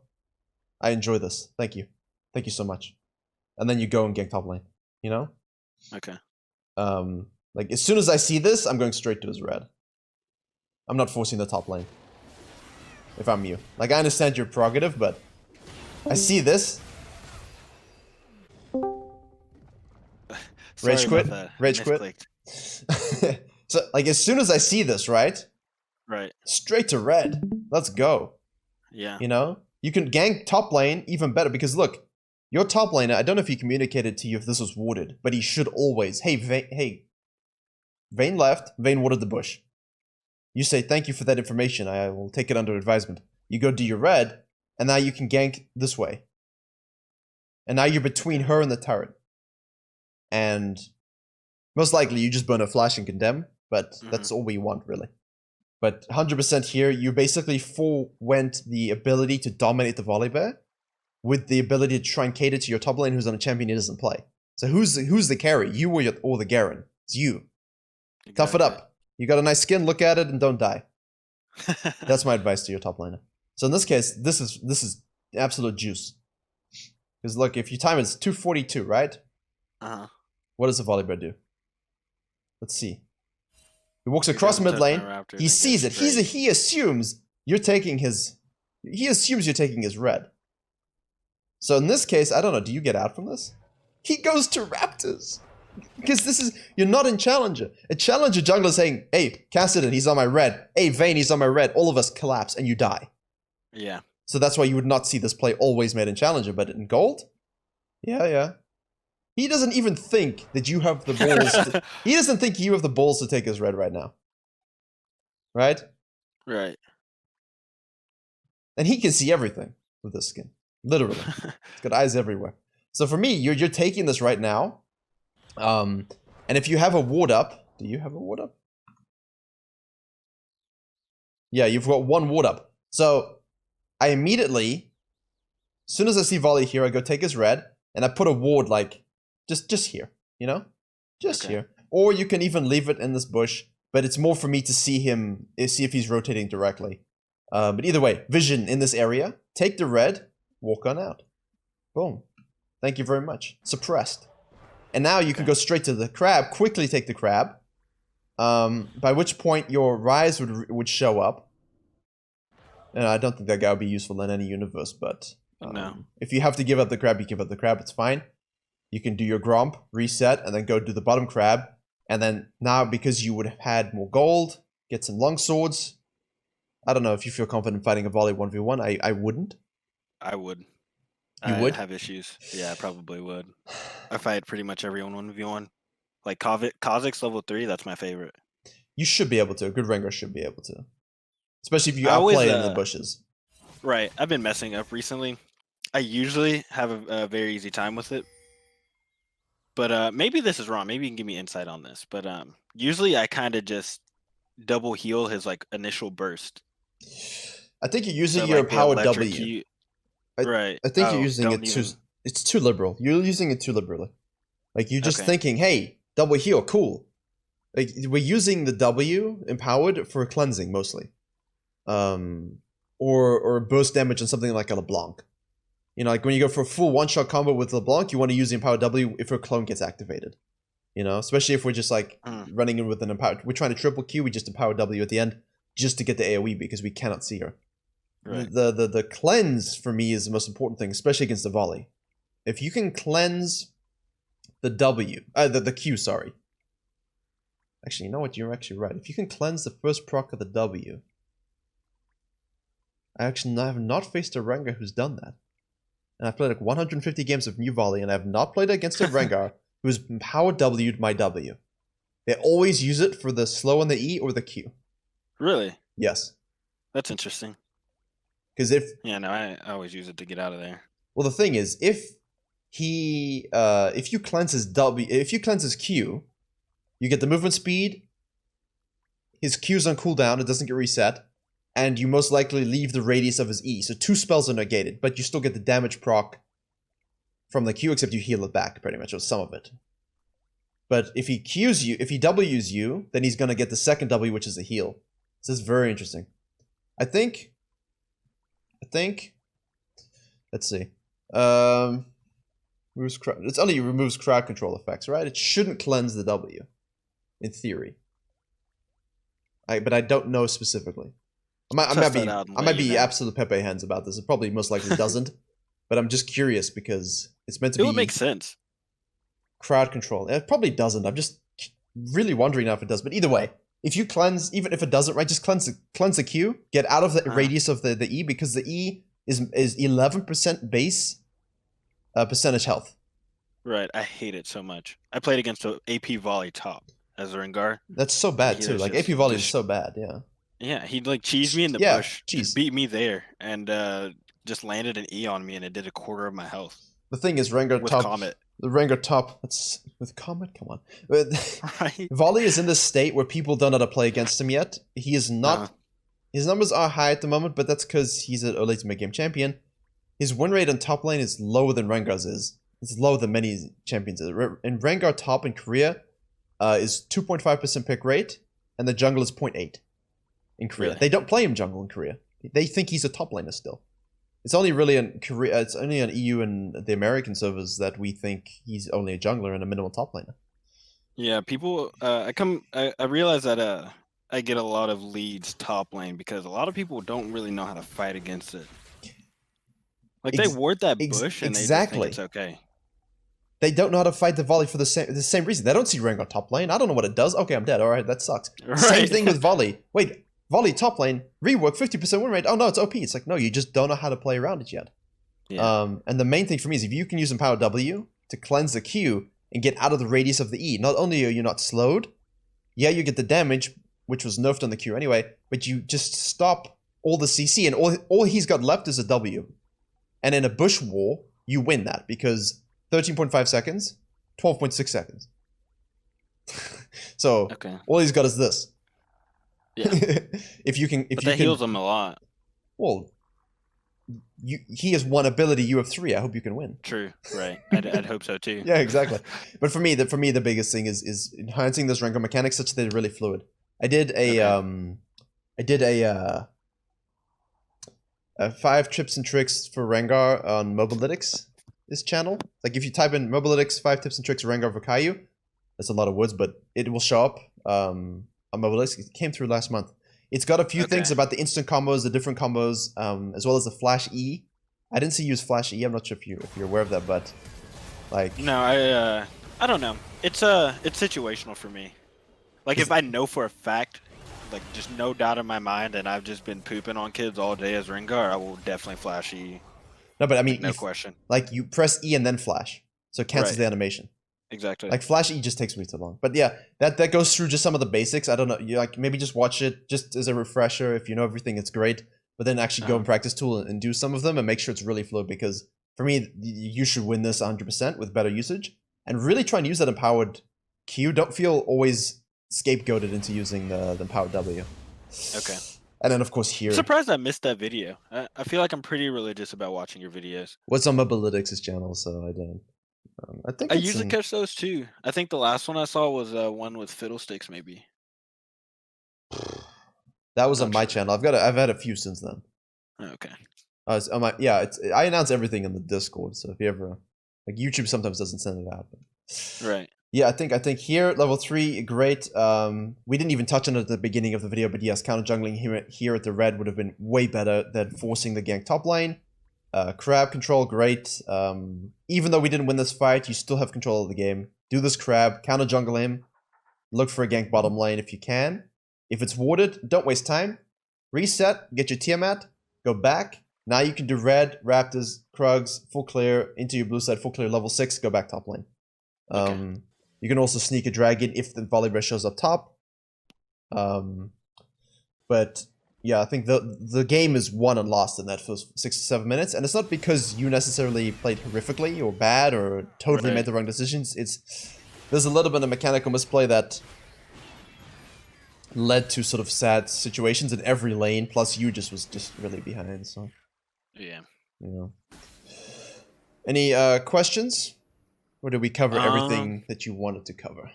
I enjoy this. Thank you. Thank you so much. And then you go and gank top lane. You know? Okay. Like, as soon as I see this, I'm going straight to his red. I'm not forcing the top lane. If I'm you. Like, I understand your prerogative, but... I see this... Rage quit. Rage quit. So, like, as soon as I see this, right? Right. Straight to red. Let's go. Yeah. You know? You can gank top lane even better, because look, your top laner, I don't know if he communicated to you if this was warded, but he should always, hey, Vayne left, Vayne warded the bush. You say, thank you for that information, I will take it under advisement. You go do your red, and now you can gank this way. And now you're between her and the turret. And most likely you just burn a flash and condemn, but that's all we want, really. But 100% here, you basically forewent the ability to dominate the volley bear with the ability to try and cater to your top lane who's on a champion he doesn't play. So who's the carry? You or the Garen? It's you. Tough it up. You got a nice skin, look at it, and don't die. That's my advice to your top laner. So in this case, this is absolute juice. Because look, if you time it's 242, right? What does the volley bear do? Let's see. He walks across mid lane. He sees it. He assumes you're taking his. He assumes you're taking his red. So in this case, I don't know. Do you get out from this? He goes to Raptors because this is you're not in Challenger. A Challenger jungler saying, "Hey, Cassidy, he's on my red. Hey, Vayne, he's on my red." All of us collapse and you die. Yeah. So that's why you would not see this play always made in Challenger, but in Gold, yeah. He doesn't even think that you have the balls. He doesn't think you have the balls to take his red right now. Right? Right. And he can see everything with this skin. Literally. He's got eyes everywhere. So for me, you're taking this right now. And if you have a ward up... Do you have a ward up? Yeah, you've got one ward up. So I immediately... As soon as I see volley here, I go take his red. And I put a ward like... Just here, you know? Just here. Or you can even leave it in this bush, but it's more for me to see him, see if he's rotating directly. But either way, vision in this area, take the red, walk on out. Boom. Thank you very much. Suppressed. And now you can go straight to the crab, quickly take the crab, by which point your rise would show up. And I don't think that guy would be useful in any universe, but no. If you have to give up the crab, you give up the crab, it's fine. You can do your Gromp, reset, and then go do the bottom crab. And then now, because you would have had more gold, get some long swords. I don't know if you feel confident fighting a volley 1v1. I wouldn't. I would. You would? I have issues. Yeah, I probably would. I fight pretty much everyone 1v1. Like Kha'Zix level 3, that's my favorite. You should be able to. A good Rengar should be able to. Especially if you outplay it in the bushes. Right. I've been messing up recently. I usually have a very easy time with it. But maybe this is wrong. Maybe you can give me insight on this. But usually I kind of just double heal his like initial burst. I think you're using your power W. Right. I think you're using it too... It's too liberal. You're using it too liberally. Like, you're just thinking, hey, double heal, cool. Like, we're using the W empowered for cleansing mostly. Or burst damage on something like a LeBlanc. You know, like when you go for a full one-shot combo with LeBlanc, you want to use the empowered W if her clone gets activated. You know, especially if we're just like running in with an empowered. We're trying to triple Q, we just empower W at the end just to get the AoE because we cannot see her. Right. The cleanse for me is the most important thing, especially against the volley. If you can cleanse the W, the Q, sorry. Actually, you know what? You're actually right. If you can cleanse the first proc of the W, I actually have not faced a Rengar who's done that. And I've played like 150 games of New Volley, and I have not played against a Rengar who's power W'd my W. They always use it for the slow on the E or the Q. Really? Yes. That's interesting. Because if... Yeah, no, I always use it to get out of there. Well, the thing is, if you cleanse his W... If you cleanse his Q, you get the movement speed, his Q's on cooldown, it doesn't get reset, and you most likely leave the radius of his E. So 2 spells are negated, but you still get the damage proc from the Q, except you heal it back, pretty much, or some of it. But if he Qs you, if he Ws you, then he's going to get the second W, which is a heal. So it's very interesting. I think... Let's see. It's only removes crowd control effects, right? It shouldn't cleanse the W, in theory. But I don't know specifically. I might be absolute Pepe hands about this. It probably most likely doesn't. But I'm just curious because it's meant to be... It would make sense. Crowd control. It probably doesn't. I'm just really wondering now if it does. But either way, if you cleanse, even if it doesn't, right, just cleanse the Q, get out of the radius of the E, because the E is 11% base percentage health. Right, I hate it so much. I played against an AP volley top as a Rengar. That's so bad too. Like AP volley is so bad, yeah. Yeah, he'd like cheese me in the bush, just beat me there, and just landed an E on me, and it did a quarter of my health. The thing is, Rengar with top. Comet. The Rengar top. That's with Comet. Come on. Right. Volley is in this state where people don't know how to play against him yet. He is not. His numbers are high at the moment, but that's because he's an early to mid-game champion. His win rate on top lane is lower than Rengar's is. It's lower than many champions is. And Rengar top in Korea is 2.5% pick rate, and the jungle is 0.8 in Korea. Really? They don't play him jungle in Korea. They think he's a top laner still. It's only really in Korea. It's only on EU and the American servers that we think he's only a jungler and a minimal top laner. Yeah, people. I realize that I get a lot of leads top lane because a lot of people don't really know how to fight against it. Like they ward that bush and they just think it's okay. They don't know how to fight the volley for the same reason. They don't see Rengar top lane. I don't know what it does. Okay, I'm dead. All right, that sucks. Right. Same thing with volley. Wait, volley top lane rework 50% win rate. Oh no, it's OP. It's like no, you just don't know how to play around it yet. Yeah. And the main thing for me is if you can use Empower W to cleanse the Q and get out of the radius of the E. Not only are you not slowed, yeah, you get the damage, which was nerfed on the Q anyway, but you just stop all the CC and all he's got left is a W. And in a bush war, you win that because 13.5 seconds, 12.6 seconds. So all he's got is this. Yeah. If you can, that heals him a lot. Well, he has one ability, you have 3. I hope you can win. True, right? I'd hope so too. Yeah, exactly. But for me, the biggest thing is enhancing those Rengar mechanics such that they're really fluid. I did a 5 tips and tricks for Rengar on MOBALYTICS. This channel, like if you type in MOBALYTICS 5 tips and tricks Rengar Virkayu, that's a lot of words, but it will show up on MOBALYTICS. It came through last month. It's got a few things about the instant combos, the different combos, as well as the flash E. I didn't see you use flash E. I'm not sure if you're aware of that, but like no, I don't know. It's situational for me. Like if I know for a fact, like just no doubt in my mind, and I've just been pooping on kids all day as Rengar, I will definitely flash E. No, but I mean, no question. Like you press E and then flash, so it cancels the animation. Exactly. Like flash E just takes way too long. But yeah, that goes through just some of the basics. I don't know. You like maybe just watch it just as a refresher. If you know everything, it's great. But then actually go and practice tool and do some of them and make sure it's really fluid. Because for me, you should win this 100% with better usage and really try and use that empowered Q. Don't feel always scapegoated into using the empowered W. Okay. And then of course here. I'm surprised I missed that video. I feel like I'm pretty religious about watching your videos. What's on MOBALYTICS' channel, so I don't. I think I it's usually catch those too. I think the last one I saw was one with fiddlesticks, maybe. that I'm was on not my sure. channel. I've had a few since then. Okay. I announce everything in the Discord. So if you ever like YouTube sometimes doesn't send it out. But Right. yeah, I think here level 3 great. We didn't even touch on it at the beginning of the video, but yes, counter jungling here at the red would have been way better than forcing the gank top lane. Crab control great. Even though we didn't win this fight, you still have control of the game. Do this crab, counter jungle him. Look for a gank bottom lane if you can. If it's warded, don't waste time. Reset, get your Tiamat, go back. Now you can do red, Raptors, Krugs, full clear, into your blue side, full clear, level 6, go back top lane. Okay. You can also sneak a dragon if the Volibear shows up top. But yeah, I think the game is won and lost in that first 6 to 7 minutes, and it's not because you necessarily played horrifically or bad or totally made the wrong decisions. There's a little bit of mechanical misplay that led to sort of sad situations in every lane. Plus, you was just really behind. So Yeah. you know. Any questions? Or did we cover everything that you wanted to cover?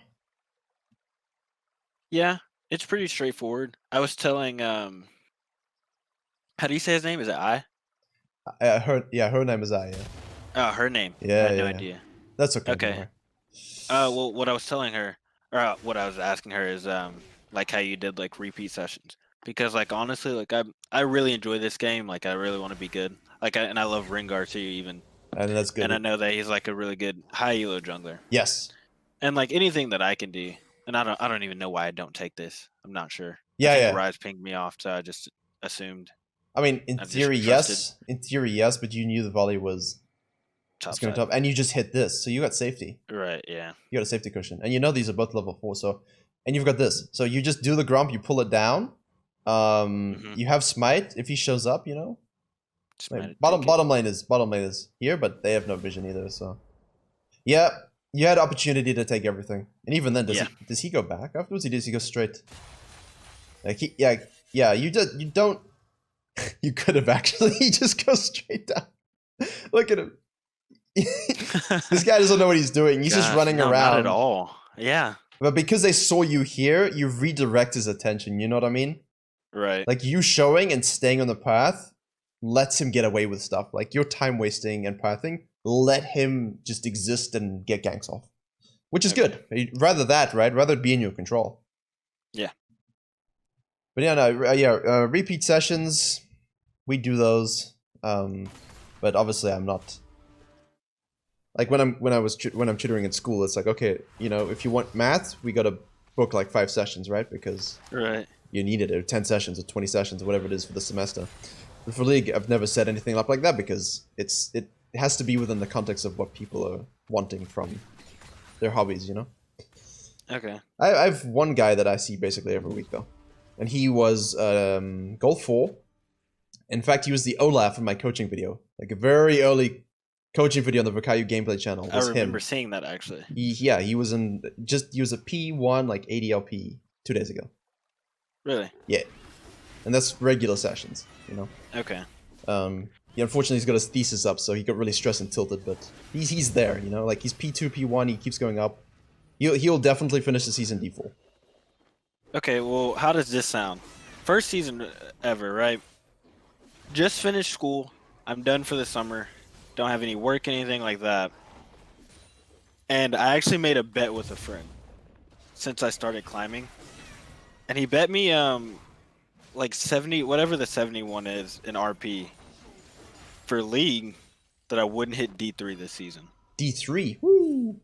Yeah, it's pretty straightforward. I was telling how do you say his name? Is it I? Her name is I. Yeah. Oh, her name. Yeah, I had no yeah. idea. That's okay. Don't Okay. worry. Well, what I was telling her, or what I was asking her is like how you did like repeat sessions, because like honestly, like I really enjoy this game. Like I really want to be good. And I love Rengar too, even. And that's good. And I know that he's like a really good high elo jungler. Yes. And like anything that I can do, and I don't even know why I don't take this. I'm not sure. Yeah, I think yeah. Rise pinged me off, so I just assumed. I mean, in I've theory, just trusted yes. In theory, yes, but you knew the volley was top going side. top, and you just hit this, so you got safety. Right, yeah. You got a safety cushion, and you know these are both level 4, so and you've got this, so you just do the grump, you pull it down. You have smite if he shows up, you know. Like, bottom lane is here, but they have no vision either. So yeah, you had opportunity to take everything, and even then, does he go back afterwards? Does he go straight? Like you don't. You could have actually just go straight down. Look at him. This guy doesn't know what he's doing. He's just running around. Not at all. Yeah. But because they saw you here, you redirect his attention. You know what I mean? Right. Like you showing and staying on the path lets him get away with stuff. Like your time wasting and pathing, let him just exist and get ganks off, which is good. Rather that, right? Rather it be in your control. Yeah. But yeah, no, repeat sessions, we do those. But obviously, I'm not. Like when I'm tutoring in school, it's like, okay, you know, if you want math, we gotta book like 5 sessions, right? Because you need it, or 10 sessions, or 20 sessions, or whatever it is for the semester. But for League, I've never set anything up like that because it has to be within the context of what people are wanting from their hobbies, you know. Okay. I've one guy that I see basically every week though, and he was gold 4. In fact, he was the Olaf in my coaching video, like a very early coaching video on the Virkayu gameplay channel. I remember seeing that actually. He was a P1 like ADLP 2 days ago. Really? Yeah, and that's regular sessions, you know. Okay. Yeah, unfortunately, he's got his thesis up, so he got really stressed and tilted. But he's there, you know. Like he's P2, P1. He keeps going up. He'll definitely finish the season D4. Okay. Well, how does this sound? First season ever, right? Just finished school. I'm done for the summer. Don't have any work, anything like that. And I actually made a bet with a friend since I started climbing, and he bet me like 70, whatever the 71 is in RP for League, that I wouldn't hit D3 this season. D3. Woo.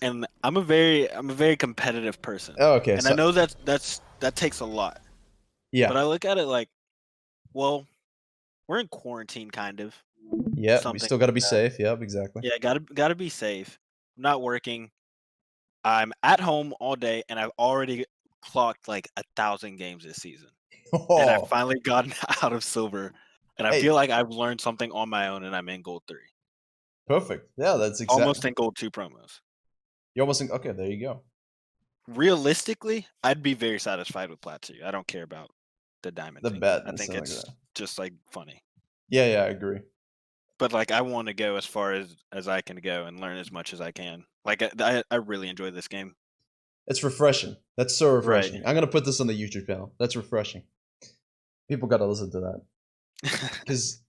And I'm a very competitive person. Oh, okay. And so I know that takes a lot. Yeah. But I look at it like, well, we're in quarantine kind of. Yeah, we still got to be safe. Yep, exactly. Yeah, gotta be safe. I'm not working. I'm at home all day, and I've already clocked like 1,000 games this season. Oh. And I've finally gotten out of silver, and I feel like I've learned something on my own, and I'm in gold 3. Perfect. Yeah, that's exactly. Almost in gold 2 promos. You're almost in. Okay, there you go. Realistically, I'd be very satisfied with plat 2. I don't care about the diamond. The bet. I think it's just like funny. Yeah, I agree. but like I want to go as far as I can go and learn as much as I can. Like I really enjoy this game. It's refreshing. That's so Right. refreshing. I'm gonna put this on the YouTube channel. That's refreshing. People gotta listen to that because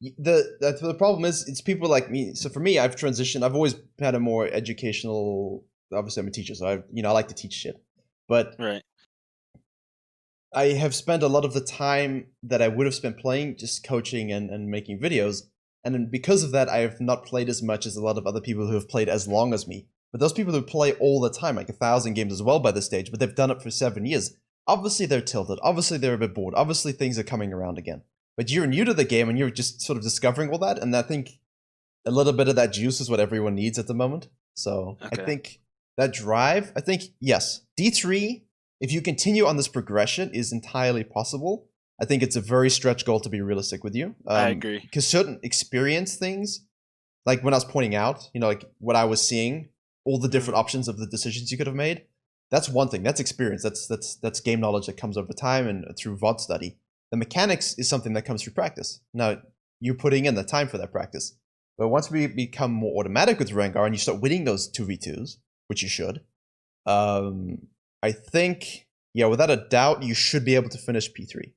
the problem is it's people like me. So for me, I've transitioned. I've always had a more educational. Obviously, I'm a teacher, so I like to teach shit. But Right. I have spent a lot of the time that I would have spent playing just coaching and making videos. And then because of that, I have not played as much as a lot of other people who have played as long as me. But those people who play all the time, like 1,000 games as well by this stage, but they've done it for 7 years. Obviously, they're tilted. Obviously, they're a bit bored. Obviously, things are coming around again. But you're new to the game and you're just sort of discovering all that. And I think a little bit of that juice is what everyone needs at the moment. So I Okay. think that drive, I think, yes, D3, if you continue on this progression, is entirely possible. I think it's a very stretch goal to be realistic with you. I agree. Because certain experience things, like when I was pointing out, like what I was seeing, all the different options of the decisions you could have made, that's one thing. That's experience. That's game knowledge that comes over time and through VOD study. The mechanics is something that comes through practice. Now, you're putting in the time for that practice. But once we become more automatic with Rengar and you start winning those 2v2s, which you should, I think, yeah, without a doubt, you should be able to finish P3.